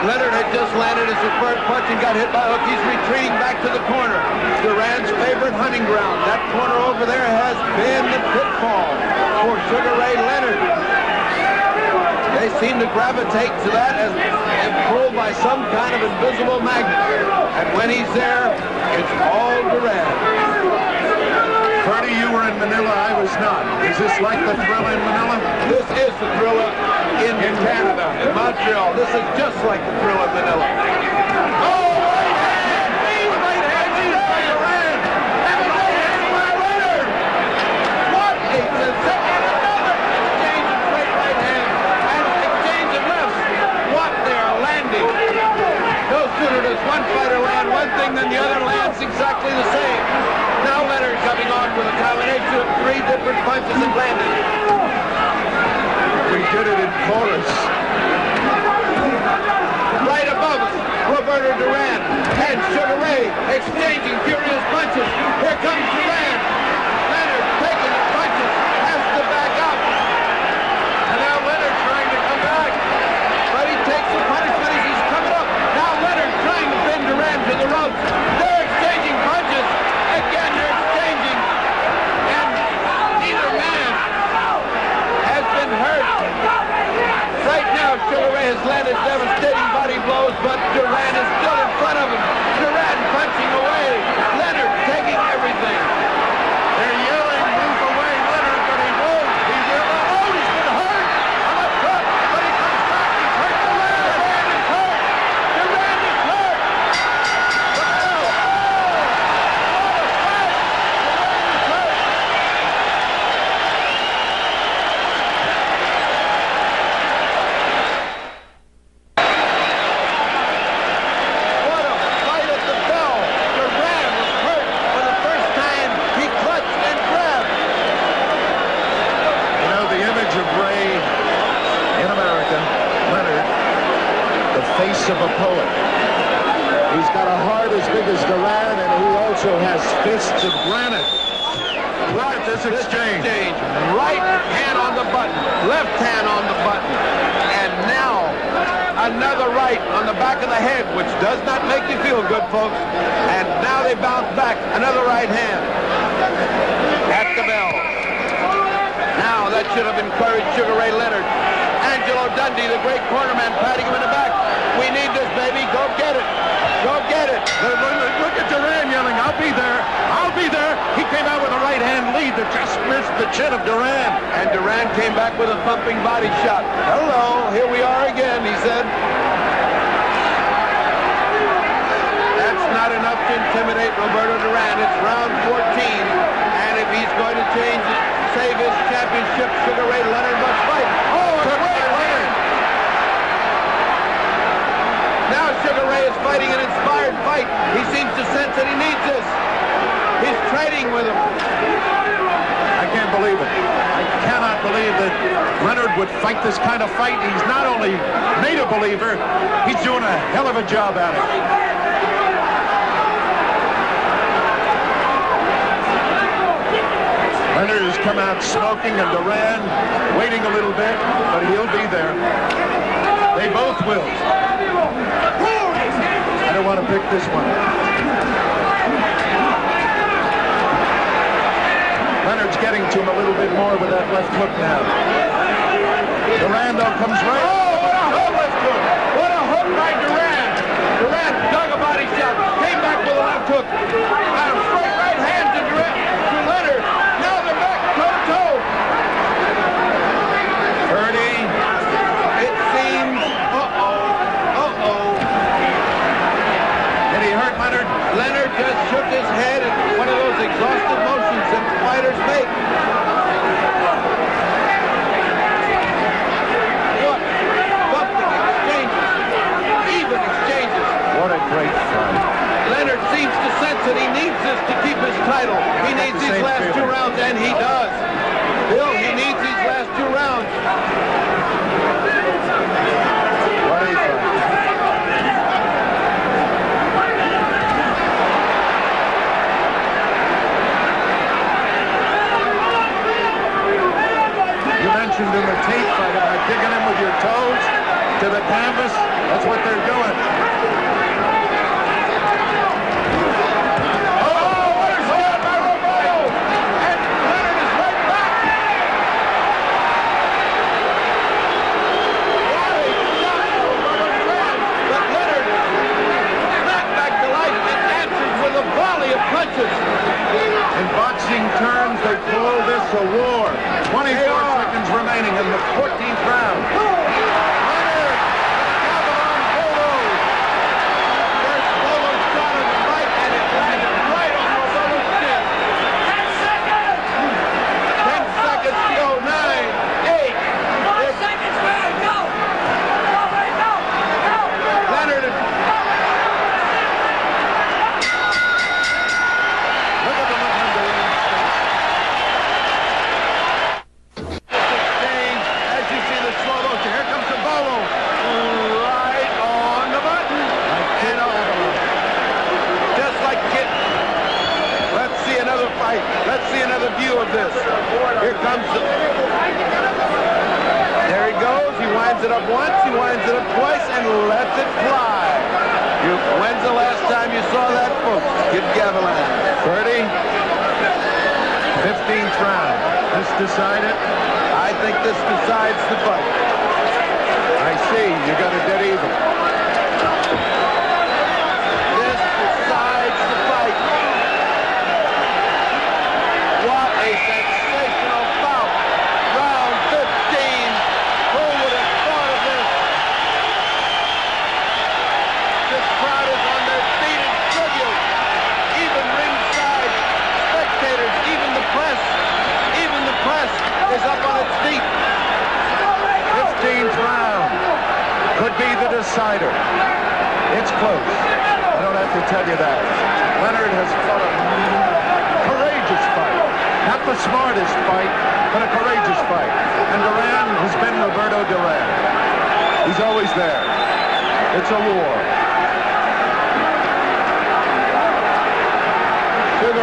Leonard had just landed his first punch and got hit by a hook. He's retreating back to the corner. Duran's favorite hunting ground. That corner over there has been the pitfall for Sugar Ray Leonard. They seem to gravitate to that as pulled by some kind of invisible magnet. And when he's there, it's all Duran. Ferdy, you were in Manila. I was not. Is this like the Thrilla in Manila? This is the Thrilla in Canada, in Montreal. This is just like the Thrilla in Manila. Oh, right hand! Right hand lead by Duran! And right hand by Leonard! What a sensational exchange of straight right hand and exchange of lefts. What they're landing. No sooner does one fighter land one thing than the other lands exactly the same. Now Leonard coming on with a combination of three different punches and landing. We did it in chorus. Right above us, Roberto Duran and Sugar Ray exchanging furious punches. Here comes Duran. Leonard taking the punches, has to back up. And now Leonard trying to come back. But he takes the punishment as he's coming up. Now Leonard trying to pin Duran to the ropes. They're exchanging punches. Again, they're exchanging. And neither man has been hurt. Right now, Sugar Ray has landed devastating body blows, but Duran is still in front of him. Duran punching away. Leonard taking everything. Just fists of granite. Look at this exchange. Right hand on the button, left hand on the button, and now another right on the back of the head, which does not make you feel good, folks. And now they bounce back, another right hand at the bell. Now that should have encouraged Sugar Ray Leonard. Angelo Dundee, the great cornerman, patting him in the back. We need this, baby. Go get it. Go get it. Look at Duran yelling, I'll be there. I'll be there. He came out with a right-hand lead that just missed the chin of Duran. And Duran came back with a thumping body shot. Hello, here we are again, he said. That's not enough to intimidate Roberto Duran. It's round 14. And if he's going to save his championship, Sugar Ray Leonard must fight. Oh, Sugar Ray Leonard! Now Sugar Ray is fighting an inspired fight. He seems to sense that he needs this. He's trading with him. I can't believe it. I cannot believe that Leonard would fight this kind of fight. He's not only made a believer, he's doing a hell of a job at it. Leonard has come out smoking, and Duran waiting a little bit, but he'll be there. They both will. I don't want to pick this one. Leonard's getting to him a little bit more with that left hook now. Duran, though, comes right. Oh, what a hook! What a hook by Duran! Duran dug a body shot, came back with a left hook. And a straight right hand to Leonard. Now they're back toe-to-toe. Purdy. It seems, Did he hurt Leonard? Leonard just shook his head in one of those exhausted motions that fighters make. What? Bumping exchanges. Even exchanges. What a great fight. Leonard seems to sense that he needs this to keep his title. He needs these last two rounds, and he does. Bill, he needs these last two rounds. What a fight. You mentioned in the tape fight about digging him with your toes to the canvas. That's what they're doing. In boxing terms, they call this a war. 24 seconds remaining in the 14th round. Leonard, Gavilan Bolo's. First Bolo shot on the right, and it landed right on Bolo's chin. 10 seconds! 10 seconds to go. 9, 8. 4 seconds, man. Go! Leonard is... Let's see another view of this. Here comes the... There he goes. He winds it up once, he winds it up twice, and lets it fly. When's the last time you saw that, folks? Kid Gavilan. 30. 15th round. This decided? I think this decides the fight. I see. You got a dead even. This decides the fight. What a sensational bout. Round 15. Who would have thought of this? This crowd is on their feet in tribute. Even ringside spectators, even the press is up on its feet. 15th round. Could be the decider. It's close. I don't have to tell you that. Leonard has fought a courageous fight. Not the smartest fight, but a courageous fight. And Duran has been Roberto Duran. He's always there. It's a war. Sugar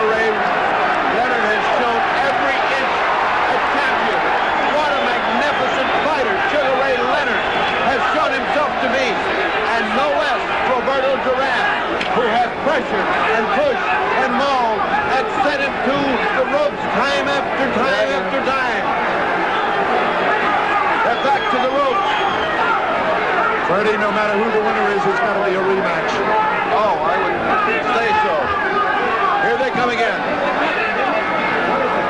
Duran, who has pressured and pushed and mauled and sent him to the ropes time after time after time. They're back to the ropes. Freddie, no matter who the winner is, it's got to be a rematch. Oh, I would say so. Here they come again.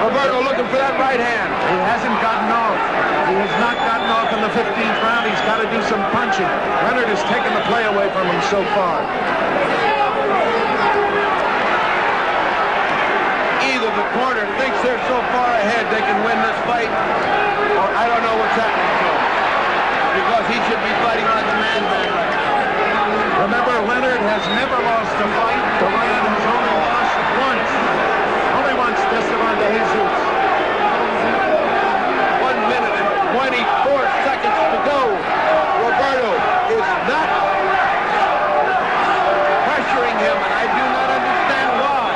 Roberto looking for that right hand. He hasn't gotten off. He has not gotten off in the 15th round. He's got to do some punching. Leonard has taken the play away from him so far. Either the corner thinks they're so far ahead they can win this fight, or I don't know what's happening to him. Because he should be fighting like a man right now. Remember, Leonard has never lost a fight. Duran has only lost once. Only once, Esteban de Jesus. 1 minute and 24 seconds to go. Roberto is not pressuring him, and I do not understand why.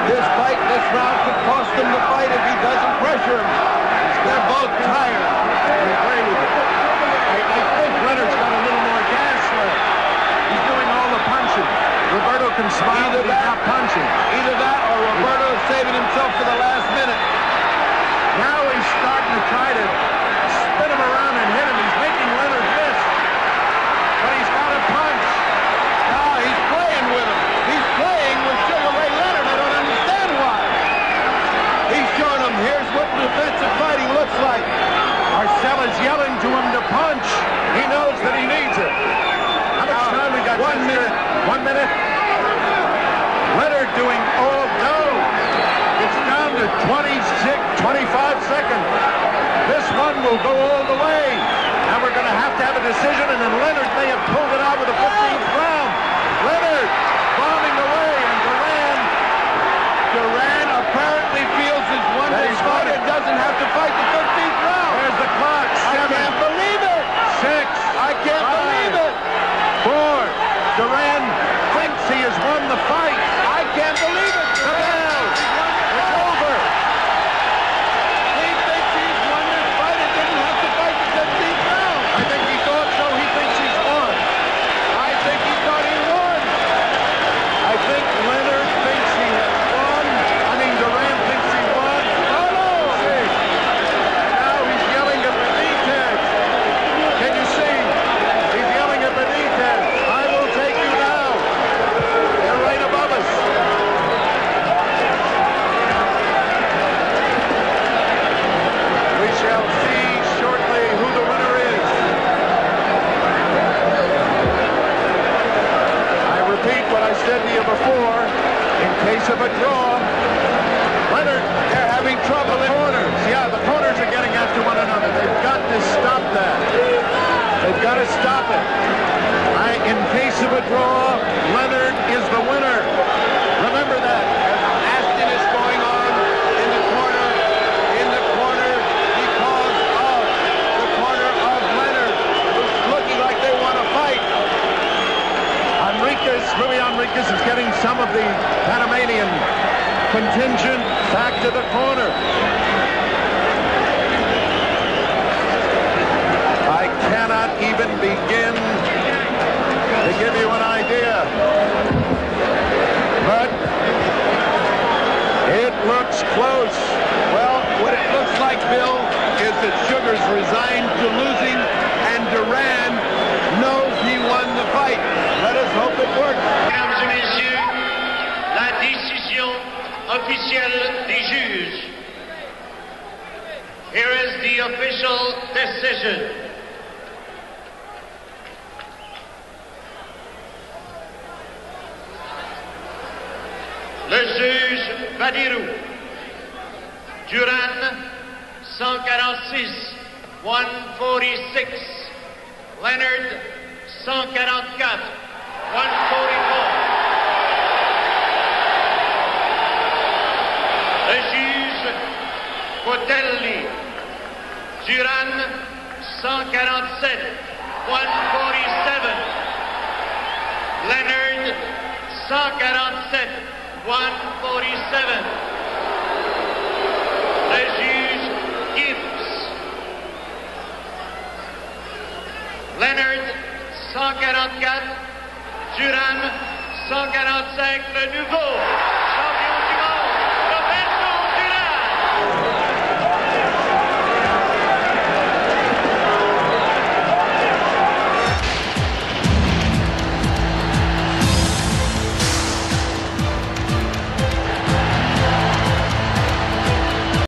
This fight, this round could cost him the fight if he doesn't pressure him. They're both tired. I think Leonard's got a little more gas left. He's doing all the punching. Roberto can smile that he's not punching. Either that or Roberto is saving himself for the last minute. Now he's starting to try to spin him around and hit him. He's making Leonard miss. But he's got to punch. Now he's playing with him. He's playing with Sugar Ray Leonard. I don't understand why. He's showing him, here's what defensive fighting looks like. Marcella's yelling to him to punch. He knows that he needs it. How much time we got? 1 minute. 1 minute. Leonard doing all go. It's down to 25 seconds. This one will go all the way. And we're going to have a decision, and then Leonard may have pulled it out with the 15th round. Leonard bombing away, and Duran apparently feels he's won this fight and doesn't have to fight the 15th round. There's the clock. 7. I can't believe it. 6. I can't believe it. 4. Duran thinks he has won the fight. I can't believe it. The bell. It's over. He thinks he's won this fight and didn't have to fight the 15th round. I think he thought so. He thinks he's won. I think he thought he won. I think Leonard thinks he has won. I mean, Duran thinks he won. Oh, no. See. Now he's yelling at Benitez. Can you see? He's yelling at Benitez. I will take you now. They're right above us. We shall see shortly who the winner is. I repeat what I said to you before. In case of a draw, Leonard, they're having trouble in corners. Yeah, the corners are getting after one another. They've got to stop that. They've got to stop it. In case of a draw, Leonard is the winner. Remember that. Nastiness going on in the corner because of the corner of Leonard, who's looking like they want to fight. Luis Enriquez is getting some of the Panamanian contingent back to the corner. I cannot even begin to give you an idea. But it looks close. Well, what it looks like, Bill, is that Sugar's resigned to losing, and Duran knows he won the fight. Let us hope it works. Mesdames et messieurs, la décision officielle des juges. Here is the official decision. Le juge Badirou. Duran, 146, 146. Leonard, 144, 144. Le juge Cotelli. Duran, 147, 147. Leonard, 147, 147. Le juge Gibbs. Leonard, 144, Duran, 145, le nouveau